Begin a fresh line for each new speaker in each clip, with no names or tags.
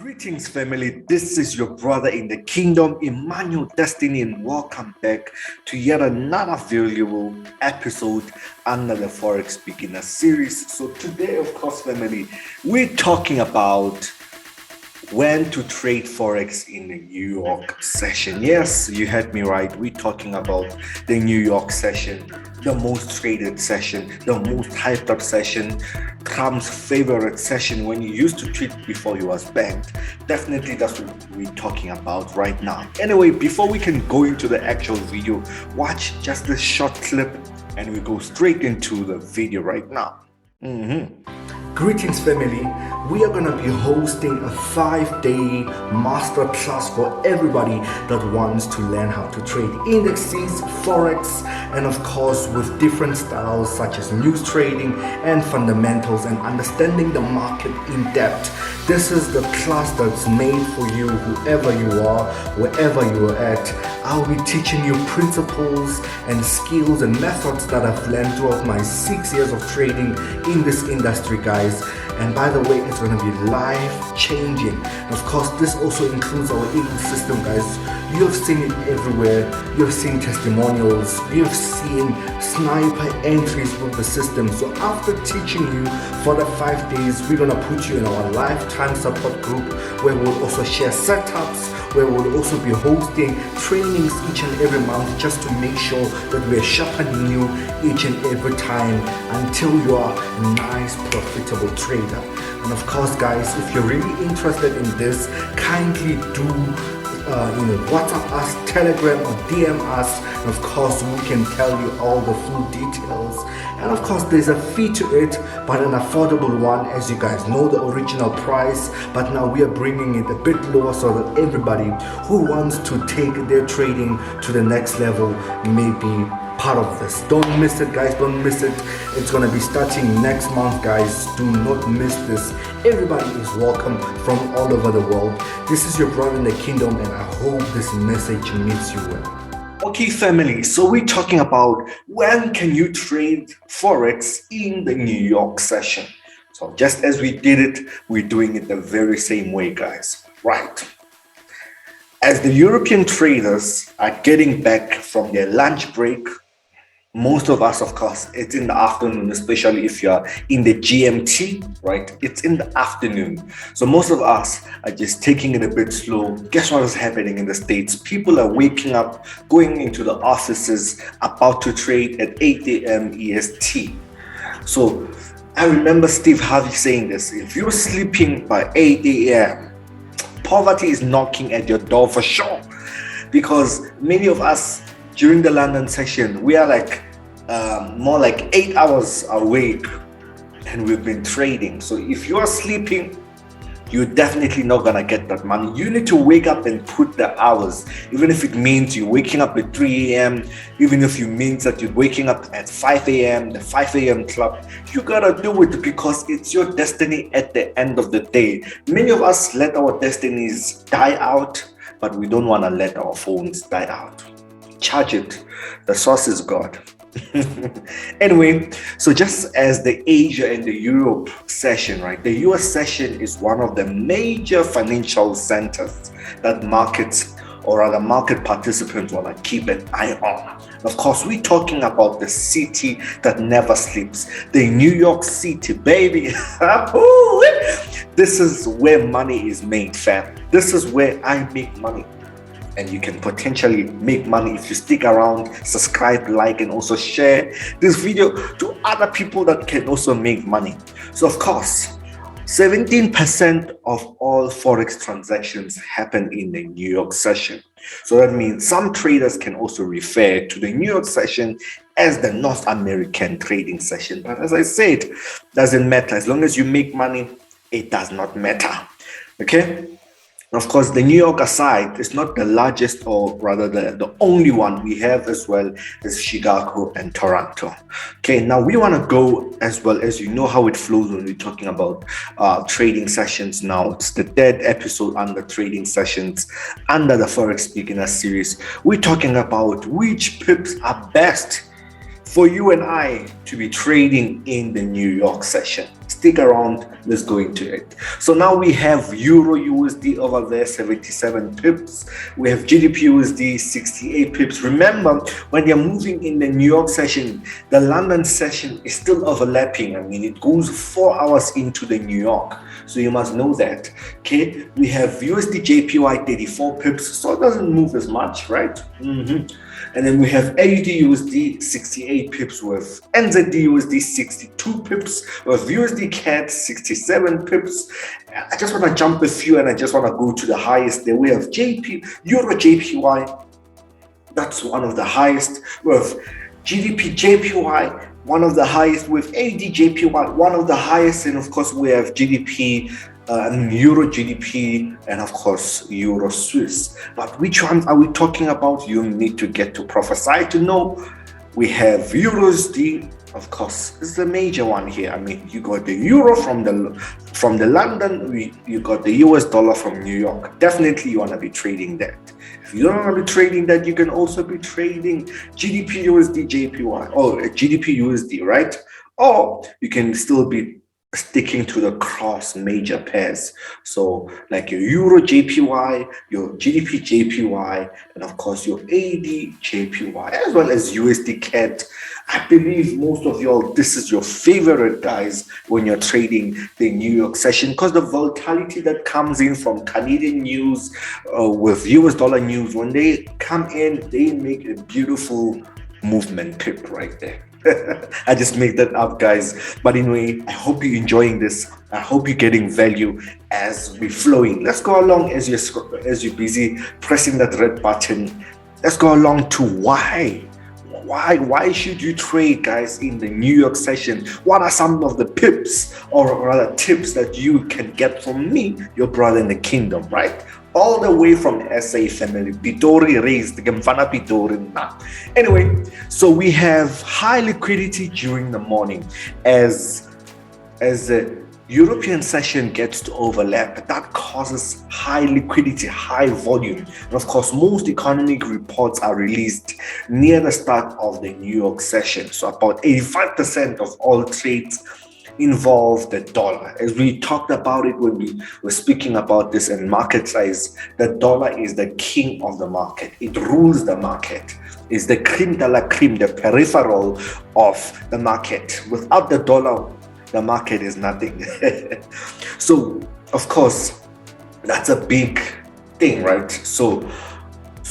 Greetings, family. This is your brother in the kingdom, Emmanuel Destiny, and welcome back to yet another valuable episode under the Forex Beginner series. So, today, of course, family, we're talking about when to trade Forex in the New York session. Yes, you heard me right. We're talking about the New York session, the most traded session, the most hyped up session, Trump's favorite session when you used to trade before he was banned. Definitely that's what we're talking about right now. Anyway, before we can go into the actual video, watch just this short clip and we go straight into the video right now. Greetings, family. We are going to be hosting a 5-day master class for everybody that wants to learn how to trade indexes, Forex, and of course with different styles such as news trading and fundamentals and understanding the market in depth. This is the class that's made for you, whoever you are, wherever you are at. I'll be teaching you principles and skills and methods that I've learned throughout my 6 years of trading in this industry, guys. And by the way, it's going to be life-changing. And of course, this also includes our ecosystem, guys. You have seen it everywhere. You have seen testimonials. You have seen sniper entries with the system. So after teaching you for the 5 days, we're going to put you in our lifetime support group where we'll also share setups, where we'll also be hosting trainings each and every month just to make sure that we're sharpening you each and every time until you are a nice profitable trader. And of course, guys, if you're really interested in this, kindly do WhatsApp us, Telegram, or DM us. And of course, we can tell you all the full details. And of course, there's a fee to it, but an affordable one. As you guys know, the original price, but now we are bringing it a bit lower so that everybody who wants to take their trading to the next level may be part of this. Don't miss it, guys. Don't miss it. It's gonna be starting next month, guys. Do not miss this. Everybody is welcome from all over the world. This is your brother in the kingdom, and I hope this message meets you well. Okay, family, so we're talking about when can you trade Forex in the New York session. So just as we did it, we're doing it the very same way, guys. Right. As the European traders are getting back from their lunch break, most of us, of course, it's in the afternoon, especially if you're in the GMT, right? It's in the afternoon. So most of us are just taking it a bit slow. Guess what is happening in the States? People are waking up, going into the offices, about to trade at 8 a.m. EST. So I remember Steve Harvey saying this: if you're sleeping by 8 a.m., poverty is knocking at your door for sure. Because many of us during the London session, we are like more like 8 hours awake and we've been trading. So if you are sleeping, you're definitely not gonna get that money. You need to wake up and put the hours, even if it means you're waking up at 3 a.m., even if it means that you're waking up at 5 a.m., the 5 a.m. club. You gotta do it because it's your destiny at the end of the day. Many of us let our destinies die out, but we don't want to let our phones die out. Charge it. The source is God. Anyway, so just as the Asia and the Europe session, right? The US session is one of the major financial centers that markets, or rather market participants, want to keep an eye on. Of course, we're talking about the city that never sleeps, the New York City, baby. This is where money is made, fam. This is where I make money. And you can potentially make money if you stick around, subscribe, like, and also share this video to other people that can also make money. So of course, 17% of all Forex transactions happen in the New York session. So that means some traders can also refer to the New York session as the North American trading session. But as I said, doesn't matter. As long as you make money, it does not matter. Okay? Of course, the New York aside is not the largest, or rather the only one. We have as well as Chicago and Toronto. Okay, now we want to go as well, as you know how it flows when we're talking about trading sessions. Now it's the third episode under trading sessions under the Forex Beginner series. We're talking about which pips are best for you and I to be trading in the New York session. stick around, let's go into it. So now we have Euro USD over there, 77 pips. We have GBP USD, 68 pips. Remember, when you're moving in the New York session, the London session is still overlapping. I mean, it goes 4 hours into the New York. So you must know that. Okay, we have USD JPY 34 pips, so it doesn't move as much, right? And then we have AUD USD 68 pips, with NZD USD 62 pips, with USD CAD 67 pips. I just want to jump a few and I just want to go to the highest there. We have Euro JPY, that's one of the highest, with GBP JPY, one of the highest, with AUD JPY, one of the highest, and of course we have GDP, Euro GDP, and of course Euro Swiss. But which ones are we talking about? You need to get to Prophesy to know. We have USD, of course, is the major one here. I mean, you got the Euro from the London, you got the US dollar from New York. Definitely you want to be trading that. If you don't want to be trading that, you can also be trading GDP USD JPY or GDP USD, right? Or you can still be sticking to the cross major pairs, so like your Euro JPY, your GDP JPY, and of course your AD JPY, as well as USD CAD. I believe most of y'all, this is your favorite, guys, when you're trading the New York session, because the volatility that comes in from Canadian news with US dollar news, when they come in, they make a beautiful movement pip right there. I just made that up, guys. But anyway, I hope you're enjoying this. I hope you're getting value as we're flowing. Let's go along as you're busy pressing that red button. Let's go along to why should you trade, guys, in the New York session? What are some of the pips, or rather tips, that you can get from me, your brother in the kingdom, right? All the way from SA family, Pitori raised, Gamfana Pitori. Anyway, so we have high liquidity during the morning as the European session gets to overlap. That causes high liquidity, high volume. And of course, most economic reports are released near the start of the New York session. So about 85% of all trades involve the dollar. As we talked about it when we were speaking about this in market size, the dollar is the king of the market. It rules the market. It's the creme de la creme, the peripheral of the market. Without the dollar, the market is nothing. So of course, that's a big thing, right? So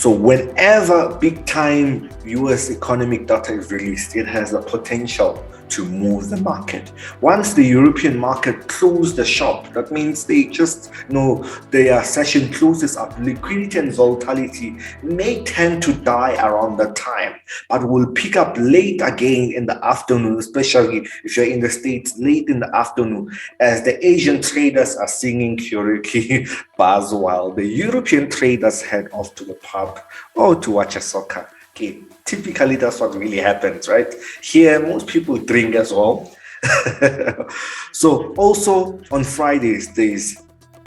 whenever big time US economic data is released, it has the potential to move the market. Once the European market closes the shop, that means they just know their session closes up. Liquidity and volatility may tend to die around that time, but will pick up late again in the afternoon, especially if you're in the States, late in the afternoon, as the Asian traders are singing karaoke bars while the European traders head off to the pub or to watch a soccer. Okay, typically that's what really happens, right? Here, most people drink as well. So also on Fridays, there's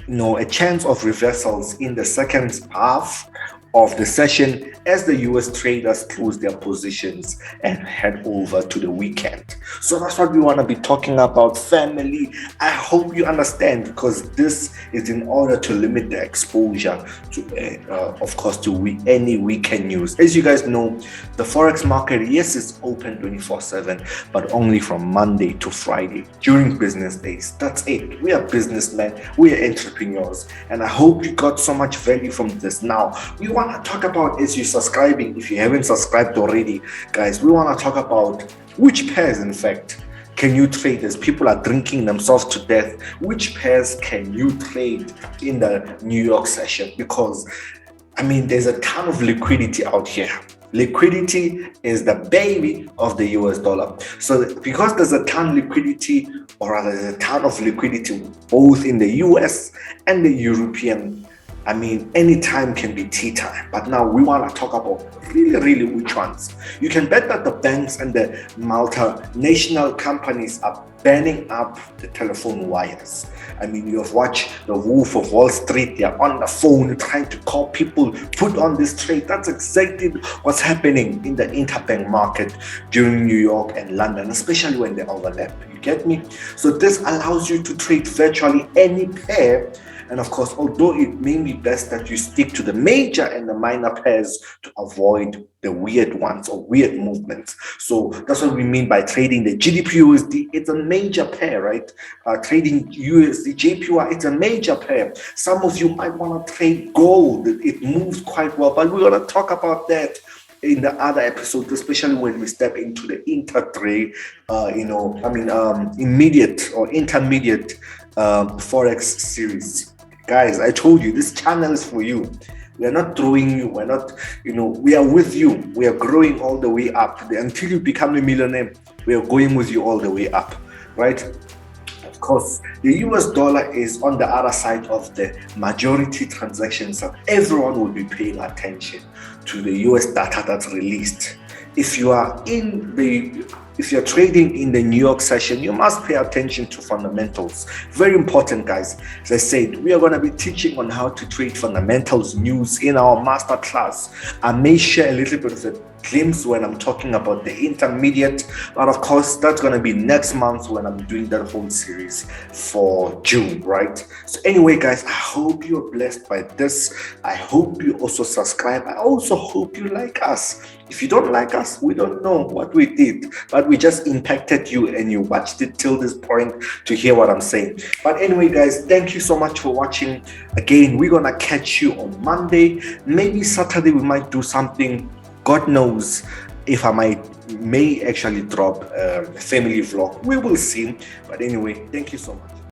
a chance of reversals in the second half of the session as the US traders close their positions and head over to the weekend. So that's what we want to be talking about, family. I hope you understand, because this is in order to limit the exposure to, of course, to any weekend news. As you guys know, the Forex market, yes, it's open 24/7, but only from Monday to Friday during business days. That's it. We are businessmen, we are entrepreneurs, and I hope you got so much value from this. Now, we want to talk about, as you're subscribing, if you haven't subscribed already, guys, we want to talk about which pairs, in fact, can you trade as people are drinking themselves to death. Which pairs can you trade in the New York session? Because, I mean, there's a ton of liquidity out here. Liquidity is the baby of the US dollar. So because there's a ton of liquidity, or rather there's a ton of liquidity both in the US and the European I mean, any time can be tea time, but now we want to talk about really which ones. You can bet that the banks and the multinational companies are banning up the telephone wires. I mean, you have watched the Wolf of Wall Street, they're on the phone trying to call people, put on this trade. That's exactly what's happening in the interbank market during New York and London, especially when they overlap. You get me? So this allows you to trade virtually any pair. And of course, although it may be best that you stick to the major and the minor pairs to avoid the weird ones or weird movements. So that's what we mean by trading the GDP USD. It's a major pair, right? Trading USD JPY, it's a major pair. Some of you might want to trade gold. It moves quite well, but we're going to talk about that in the other episode, especially when we step into the intraday, immediate or intermediate Forex series. Guys, I told you, this channel is for you. We are not throwing you. We're not, we are with you. We are growing all the way up. Until you become a millionaire, we are going with you all the way up, right? Of course, the US dollar is on the other side of the majority transactions. So everyone will be paying attention to the US data that's released. If you're trading in the New York session, you must pay attention to fundamentals. Very important, guys. As I said, we are going to be teaching on how to trade fundamentals news in our masterclass. I may share a little bit of a glimpse when I'm talking about the intermediate, but of course that's going to be next month when I'm doing that whole series for June, right? So anyway, guys, I hope you're blessed by this. I hope you also subscribe. I also hope you like us. If you don't like us, we don't know what we did, but we just impacted you and you watched it till this point to hear what I'm saying. But anyway, guys, thank you so much for watching. Again, we're gonna catch you on Monday. Maybe Saturday we might do something. God knows if I may actually drop a family vlog. We will see. But anyway, thank you so much.